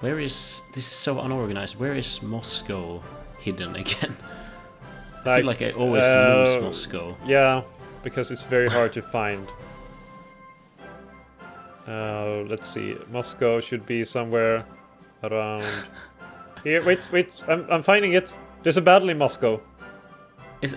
Where is... This is so unorganized. Where is Moscow hidden again? I feel like I always lose Moscow. Yeah, because it's very hard to find. Let's see. Moscow should be somewhere around here. Wait. I'm finding it. There's a battle in Moscow.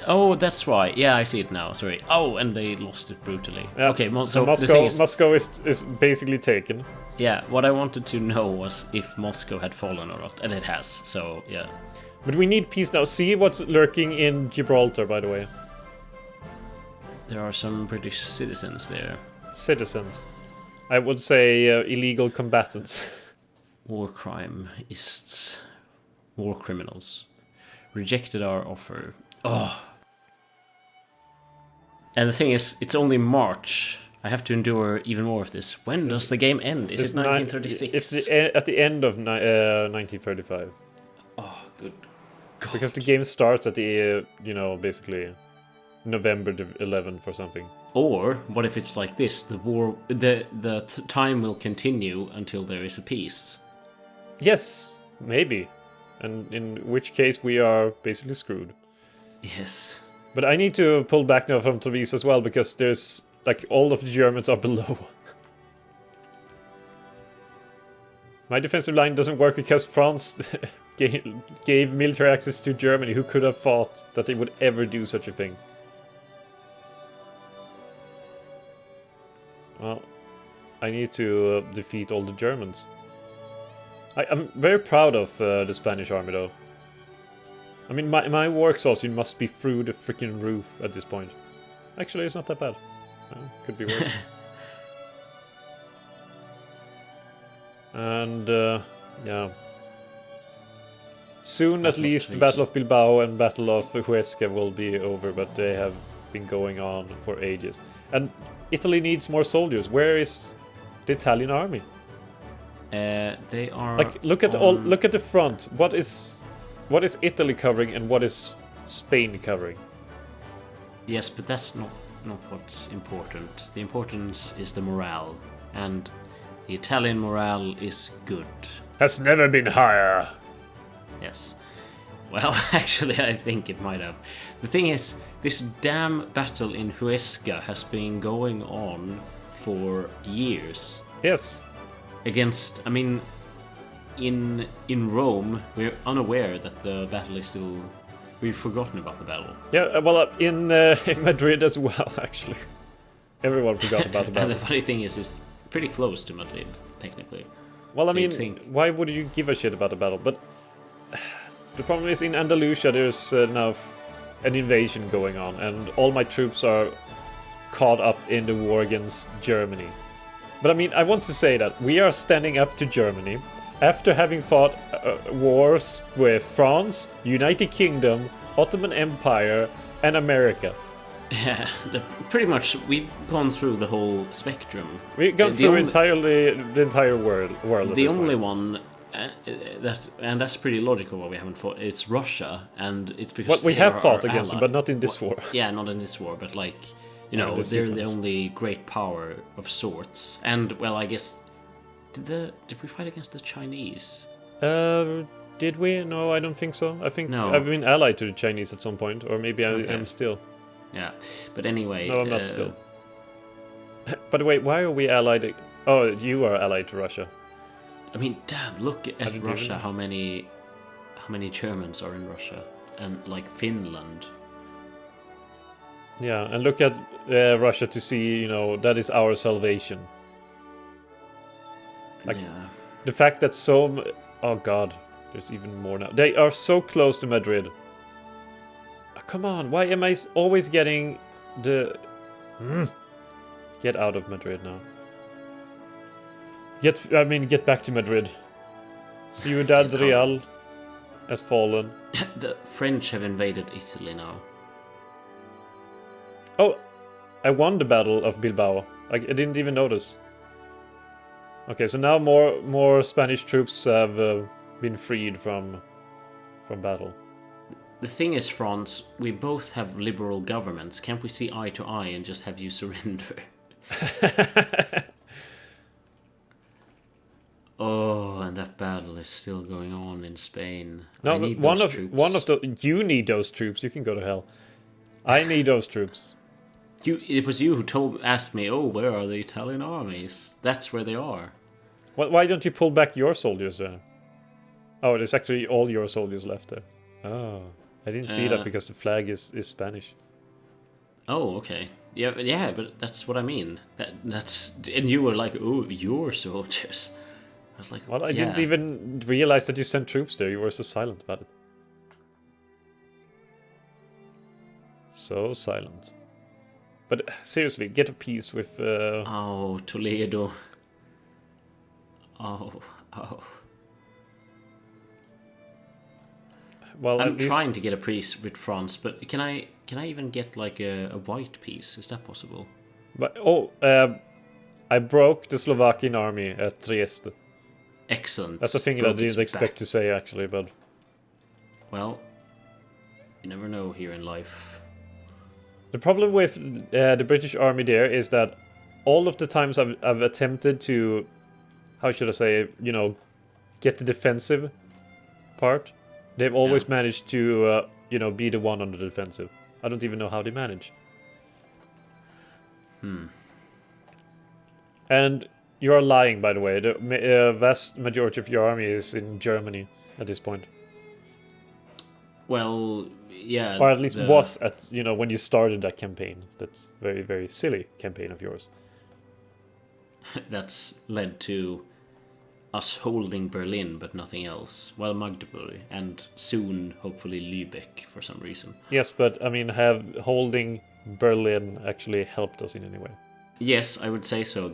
Oh, that's right. Yeah, I see it now. Sorry. Oh, and they lost it brutally. Yeah. Okay, so Moscow is basically taken. Yeah, what I wanted to know was if Moscow had fallen or not, and it has. So yeah. But we need peace now. See what's lurking in Gibraltar, by the way. There are some British citizens there. Citizens. I would say illegal combatants. War crimeists. War criminals. Rejected our offer. Oh. And the thing is, it's only March. I have to endure even more of this. When does the game end? Is it 1936? It's at the end of 1935. Oh, good God. Because the game starts at the, basically November the 11th or something. Or what if it's like this? The war, the time will continue until there is a peace. Yes, maybe. And in which case we are basically screwed. Yes. But I need to pull back now from Treviso as well, because there's, like, all of the Germans are below. My defensive line doesn't work because France gave military access to Germany. Who could have thought that they would ever do such a thing? Well, I need to defeat all the Germans. I'm very proud of the Spanish army, though. I mean, my war exhaustion must be through the freaking roof at this point. Actually, it's not that bad. Could be worse. And, yeah. Soon, at least, the Battle of Bilbao and Battle of Huesca will be over, but they have been going on for ages. And Italy needs more soldiers. Where is the Italian army? They are like look at the front. What is Italy covering and what is Spain covering? Yes, but that's not what's important. The importance is the morale, and the Italian morale is good. Has never been higher. Yes. Well, actually, I think it might have. The thing is, this damn battle in Huesca has been going on for years. Yes. Against, I mean, in Rome, we're unaware that the battle is still... We've forgotten about the battle. Yeah, well, in Madrid as well, actually. Everyone forgot about the battle. And the funny thing is, it's pretty close to Madrid, technically. Well, so I mean, why would you give a shit about the battle? But the problem is, in Andalusia, there's now an invasion going on, and all my troops are caught up in the war against Germany. But I mean, I want to say that we are standing up to Germany after having fought wars with France, United Kingdom, Ottoman Empire, and America. Yeah, pretty much we've gone through the whole spectrum. We've gone through the entire world. The only one and that's pretty logical why we haven't fought. It's Russia, and it's because we have fought against them, but not in this war. Yeah, not in this war, but like. You know, they're the only great power of sorts. And, well, I guess... Did we fight against the Chinese? Did we? No, I don't think so. I think no. I've been allied to the Chinese at some point. Or maybe I am still. Yeah, but anyway... No, I'm not still. By the way, why are we allied... Oh, you are allied to Russia. I mean, damn, look at Russia, how many Germans are in Russia. And, like, Finland... Yeah, and look at Russia to see, that is our salvation. Like, yeah. The fact that oh god, there's even more now. They are so close to Madrid. Oh, come on, why am I always getting the... Get out of Madrid now. Get back to Madrid. Ciudad Real has fallen. The French have invaded Italy now. Oh, I won the Battle of Bilbao. I didn't even notice. Okay, so now more Spanish troops have been freed from battle. The thing is, France, we both have liberal governments. Can't we see eye to eye and just have you surrender? Oh, and that battle is still going on in Spain. No, I need one those of troops. one of the you need those troops. You can go to hell. I need those troops. It was you who asked me, oh, where are the Italian armies? That's where they are. Why don't you pull back your soldiers then? Oh, there's actually all your soldiers left there. Oh, I didn't see that because the flag is Spanish. Oh, okay. Yeah, but that's what I mean. That's and you were like, oh, your soldiers. I was like, well, I didn't even realize that you sent troops there. You were so silent about it. So silent. But seriously, get a peace with. Oh, Toledo. Oh. Well, I'm trying to get a peace with France, but can I even get like a white peace? Is that possible? But I broke the Slovakian army at Trieste. Excellent. That's a thing that I didn't expect to say actually, but well, you never know here in life. The problem with the British army there is that all of the times I've attempted to, how should I say, get the defensive part, they've always managed to, be the one on the defensive. I don't even know how they manage. And you are lying, by the way. The vast majority of your army is in Germany at this point. Well, yeah. Or at least was at, when you started that campaign. That's very, very silly campaign of yours. That's led to us holding Berlin, but nothing else. Well, Magdeburg, and soon, hopefully, Lübeck for some reason. Yes, but, have holding Berlin actually helped us in any way? Yes, I would say so.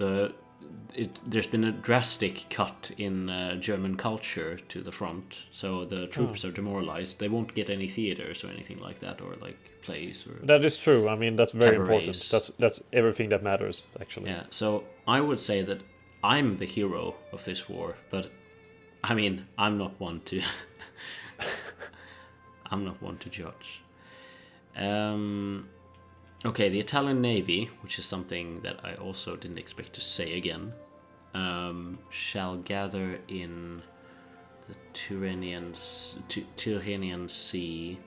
There's been a drastic cut in German culture to the front, so the troops are demoralized. They won't get any theaters or anything like that, or like plays. Or that is true. That's very cabarets. important. That's everything that matters, actually. Yeah. So I would say that I'm the hero of this war, but I'm not one to. I'm not one to judge. Okay, the Italian Navy, which is something that I also didn't expect to say again, shall gather in the Tyrrhenian Sea.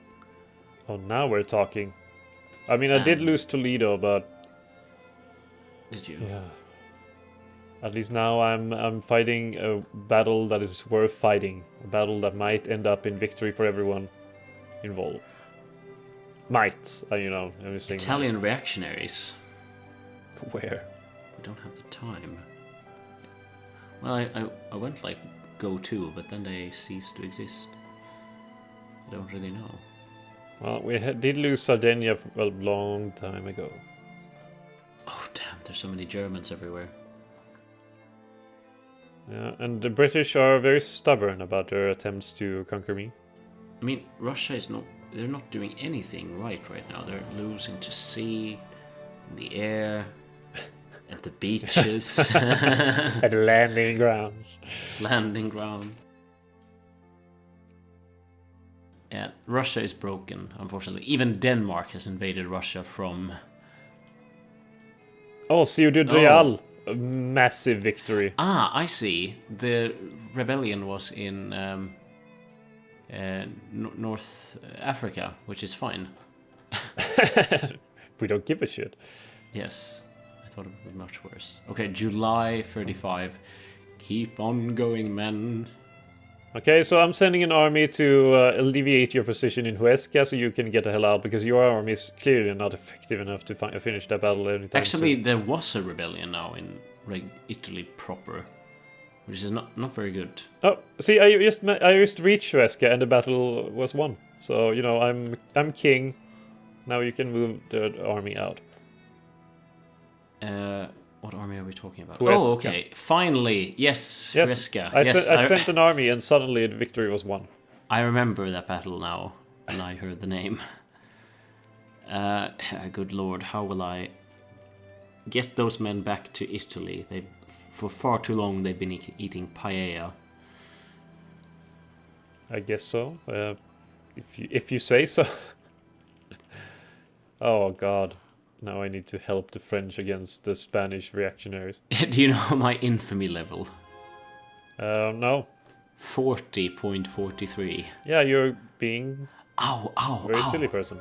Oh, now we're talking. I did lose Toledo, but... Did you? Yeah. At least now I'm fighting a battle that is worth fighting. A battle that might end up in victory for everyone involved. Might, I'm just saying. Italian reactionaries. Where? We don't have the time. Well, I went like go to, but then they ceased to exist. I don't really know. Well, we did lose Sardinia a long time ago. Oh damn! There's so many Germans everywhere. Yeah, and the British are very stubborn about their attempts to conquer me. Russia is not. They're not doing anything right now. They're losing to sea, in the air, at the beaches, at landing grounds. Landing ground. Yeah, Russia is broken, unfortunately. Even Denmark has invaded Russia from... Oh, Ciudad Real. A massive victory. Ah, I see. The rebellion was in... North Africa, which is fine. We don't give a shit. Yes, I thought it would be much worse. Okay, July 35. Keep on going, men. Okay, so I'm sending an army to alleviate your position in Huesca so you can get the hell out, because your army is clearly not effective enough to finish that battle anytime Actually, soon. there was a rebellion now in Italy proper. Which is not very good. Oh, see, I just reached Shedcape and the battle was won. So I'm king. Now you can move the army out. What army are we talking about? Huesca. Oh, okay. Finally, yes, Huesca. I sent an army and suddenly the victory was won. I remember that battle now, and I heard the name. Good lord, how will I get those men back to Italy? For far too long they've been eating paella. I guess so. If you say so. Oh god. Now I need to help the French against the Spanish reactionaries. Do you know my infamy level? No. 40.43. Yeah, you're being Ow, a very silly person.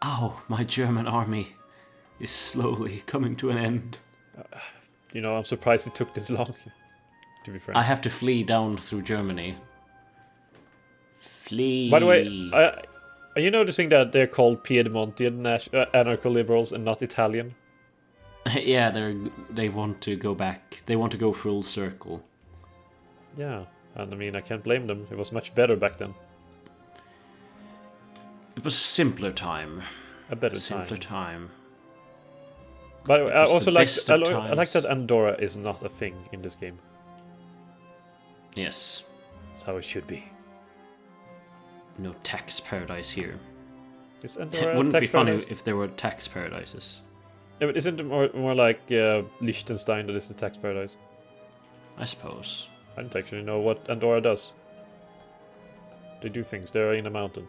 Ow, my German army is slowly coming to an end. I'm surprised it took this long, to be frank. I have to flee down through Germany. Flee. By the way, are you noticing that they're called Piedmontian anarcho-liberals and not Italian? Yeah, they want to go back. They want to go full circle. Yeah, and I mean, I can't blame them. It was much better back then. It was a simpler time. A better simpler time. But I also like I like that Andorra is not a thing in this game. Yes. That's how it should be. No tax paradise here. Is Andorra It wouldn't tax be funny paradise? if there were tax paradises. Yeah, but isn't it more like Liechtenstein that is the tax paradise? I suppose. I don't actually know what Andorra does. They do things. They're in a mountain.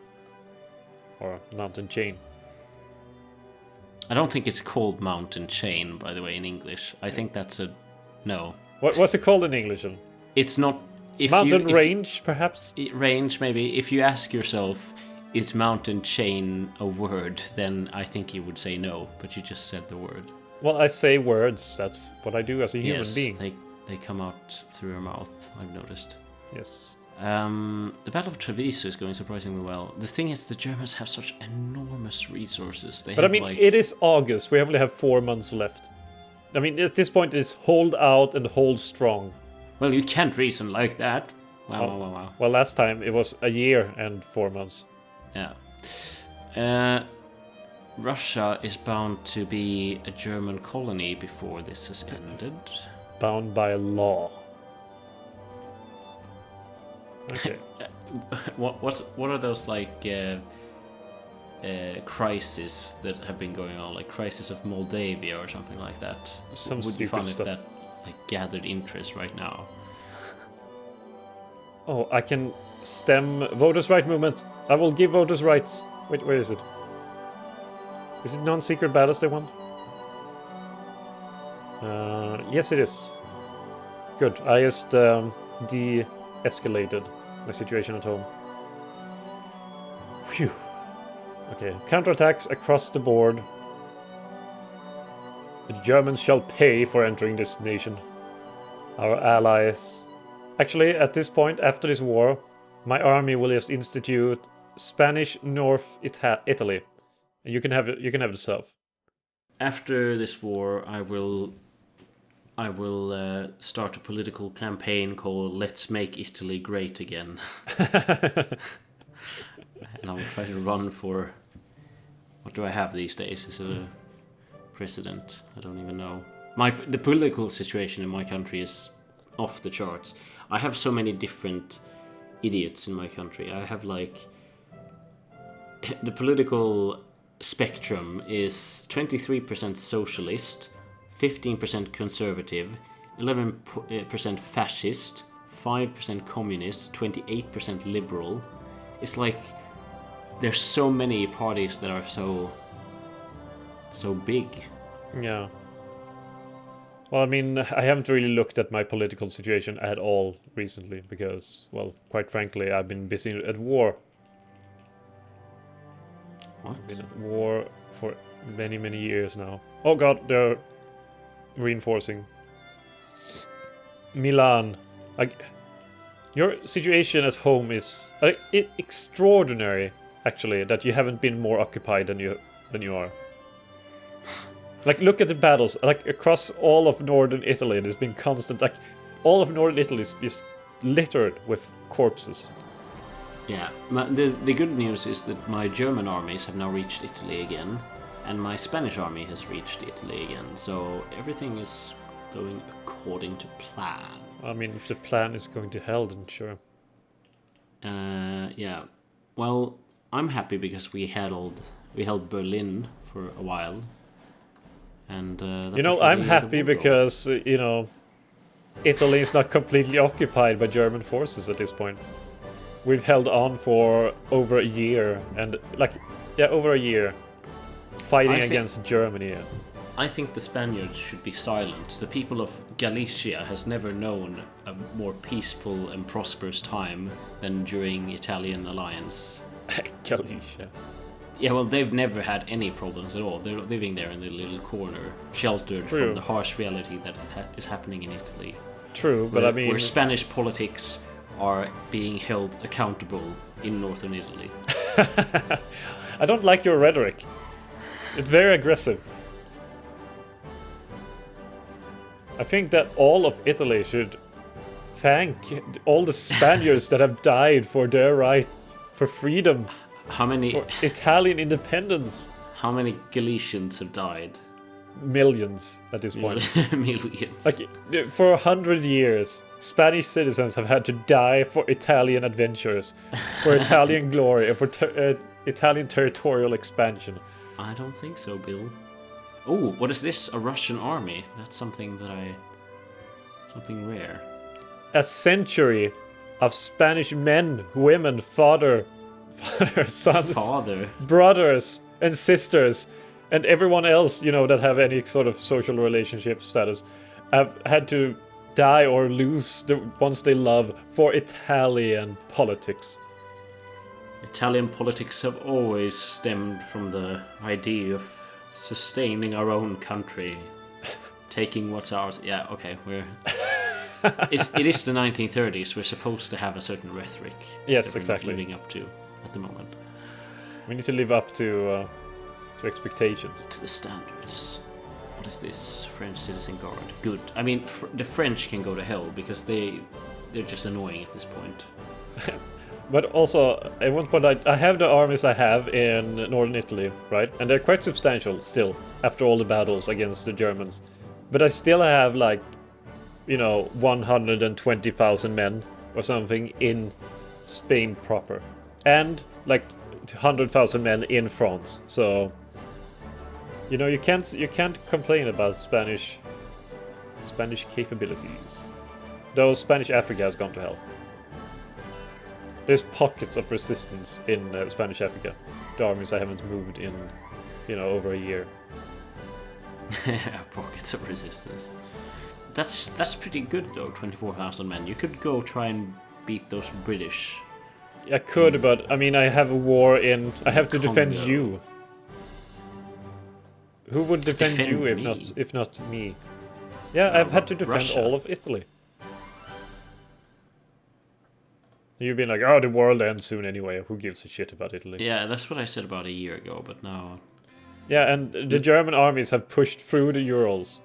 Or a mountain chain. I don't think it's called mountain chain, by the way, in English. I think that's a... No. What's it called in English? Then? It's not... Mountain range, perhaps? Range, maybe. If you ask yourself, is mountain chain a word, then I think you would say no, but you just said the word. Well, I say words. That's what I do as a human being. They come out through your mouth, I've noticed. Yes. The Battle of Treviso is going surprisingly well. The thing is, the Germans have such enormous resources. But I mean, it is August. We only have 4 months left. I mean, at this point, it's hold out and hold strong. Well, you can't reason like that. Wow. Well, last time it was a year and 4 months. Yeah. Russia is bound to be a German colony before this has ended. Bound by law. Okay. What are those like crises that have been going on, like Crisis of Moldavia or something like that? Some would be fun stuff. if that like gathered interest right now. Oh, I can stem voters' right movement. I will give voters' rights. Wait, where is it? Is it non-secret battles they want? Yes, it is. Good. I just de-escalated my situation at home. Phew. Okay. Counterattacks across the board. The Germans shall pay for entering this nation. Our allies. Actually, at this point, after this war, my army will just institute Spanish North Italy. And you can have it yourself. After this war, I will start a political campaign called "Let's Make Italy Great Again," and I will try to run for. What do I have these days? Is it a president? I don't even know. The political situation in my country is off the charts. I have so many different idiots in my country. I have like the political spectrum is 23% socialist, 15% conservative, 11% fascist, 5% communist, 28% liberal. It's like there's so many parties that are so big. Yeah. Well, I mean, I haven't really looked at my political situation at all recently because, well, quite frankly, I've been busy at war. What? I've been at war for many, many years now. Oh god, they're reinforcing. Milan. Your situation at home is extraordinary, actually, that you haven't been more occupied than you are. Like, look at the battles. Like, across all of northern Italy, there's been constant... Like, all of northern Italy is littered with corpses. Yeah. The good news is that my German armies have now reached Italy again, and my Spanish army has reached Italy again. So everything is going according to plan. I mean, if the plan is going to hell, then sure. Yeah. Well, I'm happy because we held Berlin for a while. And I'm happy because Italy is not completely occupied by German forces at this point. We've held on for over a year, and over a year, fighting against Germany. I think the Spaniards should be silent. The people of Galicia has never known a more peaceful and prosperous time than during Italian alliance. Galicia. Yeah, well, they've never had any problems at all. They're living there in their little corner, sheltered from the harsh reality that is happening in Italy. True, but where Spanish politics are being held accountable in northern Italy. I don't like your rhetoric. It's very aggressive. I think that all of Italy should thank all the Spaniards that have died for their rights, for freedom, for Italian independence. How many Galicians have died? Millions at this point. Millions. Like, for 100 years, Spanish citizens have had to die for Italian adventures, for Italian glory, and for Italian territorial expansion. I don't think so, Bill. Oh, what is this? A Russian army? That's something something rare. A century of Spanish men, women, sons, brothers, and sisters, and everyone else, that have any sort of social relationship status, have had to die or lose the ones they love for Italian politics. Italian politics have always stemmed from the idea of sustaining our own country, taking what's ours. Yeah, okay, it is the 1930s. We're supposed to have a certain rhetoric. Yes, that we're exactly. Living up to at the moment. We need to live up to expectations. To the standards. What is this? French citizen guard. Good. I mean, the French can go to hell because they're just annoying at this point. But also, I want to point out, I have the armies I have in northern Italy, right? And they're quite substantial still, after all the battles against the Germans. But I still have, 120,000 men or something in Spain proper. And, 100,000 men in France. So, you can't complain about Spanish capabilities. Though Spanish Africa has gone to hell. There's pockets of resistance in Spanish Africa. The armies I haven't moved in, over a year. Pockets of resistance. That's pretty good though. 24,000 men. You could go try and beat those British. I could, but I have a war in. I have to defend you. Who would defend you if not me? Yeah, I've had to defend Russia. all of Italy. You've been like, oh, the world ends soon anyway. Who gives a shit about Italy? Yeah, that's what I said about a year ago, but now... Yeah, and the German armies have pushed through the Urals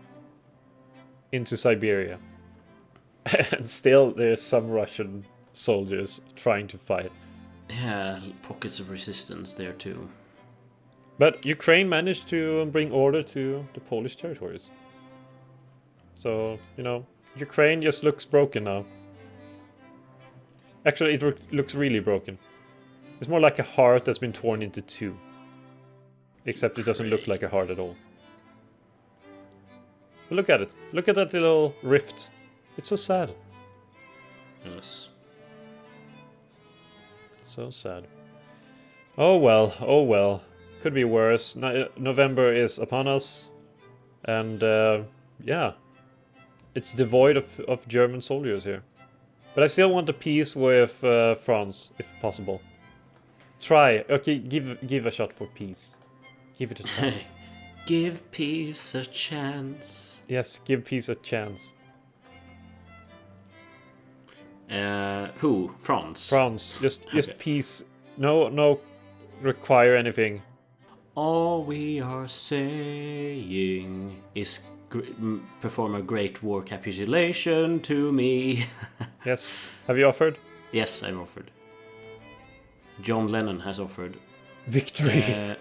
into Siberia. And still there's some Russian soldiers trying to fight. Yeah, pockets of resistance there too. But Ukraine managed to bring order to the Polish territories. So, Ukraine just looks broken now. Actually, it looks really broken. It's more like a heart that's been torn into two. Except it doesn't look like a heart at all. But look at it. Look at that little rift. It's so sad. Yes. It's so sad. Oh well. Could be worse. November is upon us. And, yeah. It's devoid of German soldiers here. But I still want a peace with France, if possible. Try. Okay, give a shot for peace. Give it a try. Give peace a chance. Yes, give peace a chance. Who? France? France. Just peace. No require anything. All we are saying is perform a great war capitulation to me. Yes. Have you offered? Yes, I've offered. John Lennon has offered. Victory.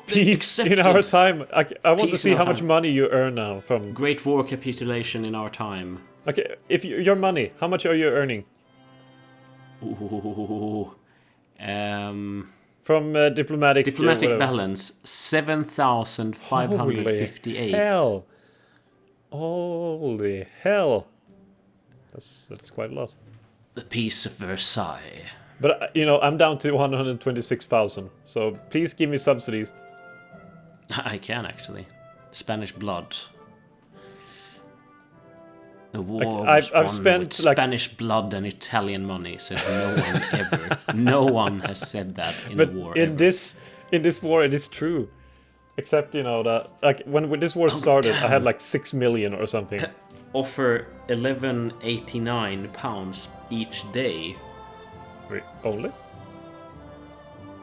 Peace in our time. I want to see how much money you earn now from... Great war capitulation in our time. Okay, if your money, how much are you earning? Ooh. From diplomatic balance, 7,558. Hell. Holy hell. That's quite a lot. The Peace of Versailles. But, I'm down to 126,000. So please give me subsidies. I can actually. Spanish blood. The war Like, was I've won spent, with like- Spanish blood and Italian money, said no one ever. No one has said that in But the war in ever. this war, it is true. Except, you know, that like when this war started, I had damn. like 6 million or something. Offer £11.89 each day. Wait, only?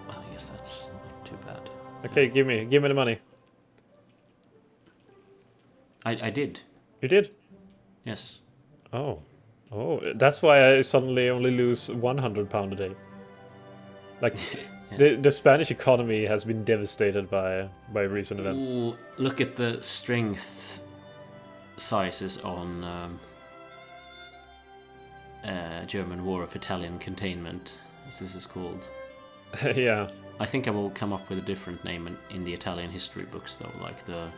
Well, I guess that's not too bad. Okay, give me the money. I did. You did? Yes. Oh, that's why I suddenly only lose £100 a day. Like, Yes. the Spanish economy has been devastated by recent events. Ooh, look at the strength sizes on German War of Italian Containment, as this is called. Yeah. I think I will come up with a different name in the Italian history books, though, like the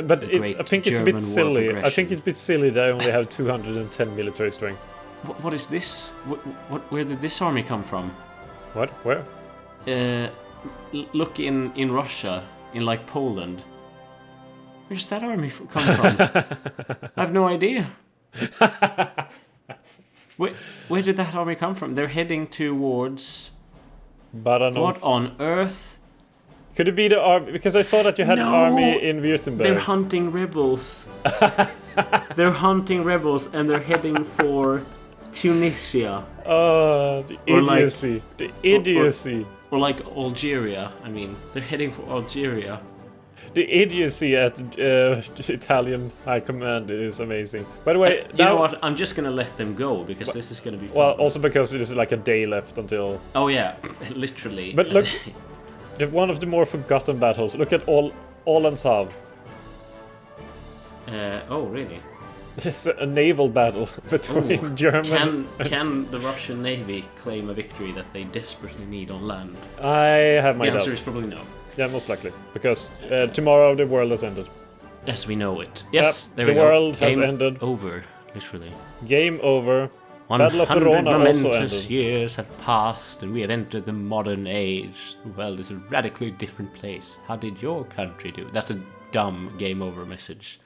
But the Great I think it's a German bit War of silly. I think Aggression. it's a bit silly that I only have 210 military strength. What is this? Where did this army come from? What? Where? Look in Russia, in like Poland. Where's that army come from? I have no idea. Where did that army come from? They're heading towards... Baranov. What on earth? Could it be the army? Because I saw that you had an No! army in Württemberg. They're hunting rebels. They're hunting rebels and they're heading for Tunisia. Oh, the Or like- idiocy. The idiocy. Or like Algeria. I mean, they're heading for Algeria. The idiocy at Italian High Command is amazing. By the way, You know what? I'm just gonna let them go because this is gonna be fun. Well, also because it is like a day left until... Oh yeah, literally. But look, one of the more forgotten battles. Look at Ålandshav. Oh really? It's a naval battle between Ooh, German... Can the Russian Navy claim a victory that they desperately need on land? I have my The answer doubts. is probably no. Yeah, most likely. Because tomorrow the world has ended. As we know it. Yes, Yep, there the we go. world has Game ended. Over, literally. Game over. Battle of 100 Verona also momentous ended. years have passed and we have entered the modern age. The world is a radically different place. How did your country do? That's a dumb game over message.